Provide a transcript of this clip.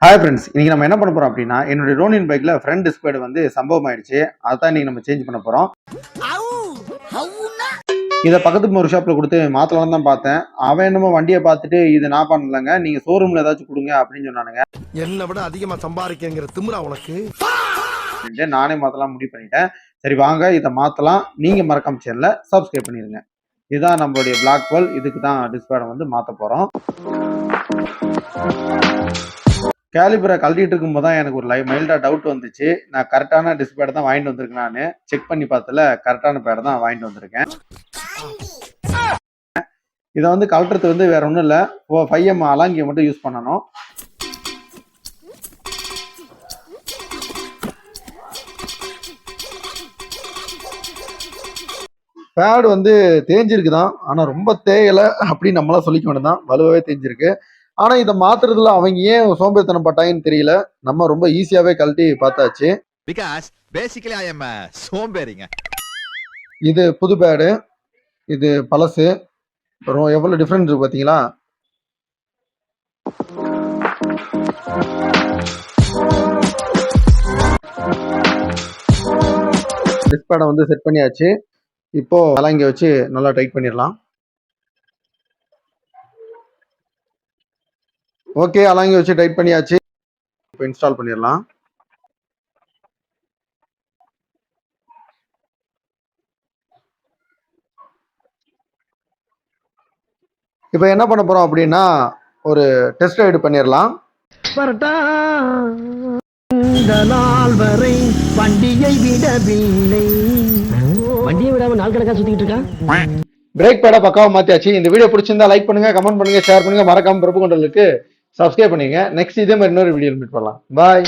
Hi friends, இன்னைக்கு நம்ம என்ன பண்ண போறோம் அப்படின்னா, என்னுடைய ரோனின் பைக்ல ஃப்ரண்ட் டிஸ்க் வந்து சம்பவம் ஆயிடுச்சு. அதான் இன்னைக்கு நம்ம சேஞ்ச் பண்ண போறோம். இதை பக்கத்து ஒரு ஷாப்ல கொடுத்து மாத்தலாம் தான் பார்த்தேன். அவன் என்னமோ வண்டியை பார்த்துட்டு இது நான் பண்ணலங்க, நீங்க ஷோரூம்ல ஏதாச்சும் கொடுங்க அப்படின்னு சொன்னானுங்க. என்னை விட அதிகமா சம்பாதிக்கிற திமிரா உனக்கு. நானே மாத்தலாம் முடிவு பண்ணிட்டேன். சரி வாங்க இதை மாத்தலாம். நீங்க மறக்காம சேனலை சப்ஸ்கிரைப் பண்ணிருங்க. இதுதான் நம்மளுடைய பிளாக் ஹோல். இதுக்கு தான் டிஸ்பிளே வந்து மாத்த போறோம். கேலிபரை கழட்டிட்டு இருக்கும்போது தான் எனக்கு ஒரு மைல்டா டவுட் வந்துச்சு. நான் கரெக்டான டிஸ்பிளே தான் வாங்கிட்டு வந்திருக்கேன். நான் செக் பண்ணி பார்த்தல கரெக்டான பேட் தான் வாங்கிட்டு வந்திருக்கேன். இதை வந்து கழட்டுறது வந்து வேற ஒன்றும் இல்லை, 5M அலாங்கியை மட்டும் யூஸ் பண்ணணும். பேட் வந்து தேஞ்சிருக்குதான், ஆனால் ரொம்ப தேயலை அப்படின்னு நம்மளாம் சொல்லிக்க வேண்டியதான். வலுவாகவே தேஞ்சிருக்கு. ஆனா இதை மாத்துறதுல அவங்க ஏன் சோம்பேறித்தனம் பட்டாங்கன்னு தெரியல. நம்ம ரொம்ப ஈஸியாவே கழட்டி பார்த்தாச்சு. இது புது பேடு, இது பழசு. எவ்வளவு டிஃபரன்ஸ் இருக்கு பாத்தீங்களா? டிஸ்பிளே வந்து செட் பண்ணியாச்சு. இப்போ அலாங்கி வச்சு நல்லா டைட் பண்ணிடலாம். ஓகே, அலாங்கி வச்சு டைட் பண்ணியாச்சு. இப்போ இன்ஸ்டால் பண்ணிடலாம். இப்போ என்ன பண்ண போறோம் அப்படின்னா, ஒரு டெஸ்ட் ரைடு பண்ணிடலாம். வரை வண்டியை விடவில்லை, வண்டியை விடாம நாள் கணக்கா சுத்திட்டு இருக்கா. பிரேக் பேட பக்காவா மாத்தியாச்சு. இந்த வீடியோ பிடிச்சிருந்தா லைக் பண்ணுங்க, கமெண்ட் பண்ணுங்க, ஷேர் பண்ணுங்க, மறக்காம பிரபு கொண்டலுக்கு சப்ஸ்கிரைப் பண்ணுங்க. நெக்ஸ்ட் இதே மாதிரி இன்னொரு வீடியோ மீட் பண்ணலாம். பாய்.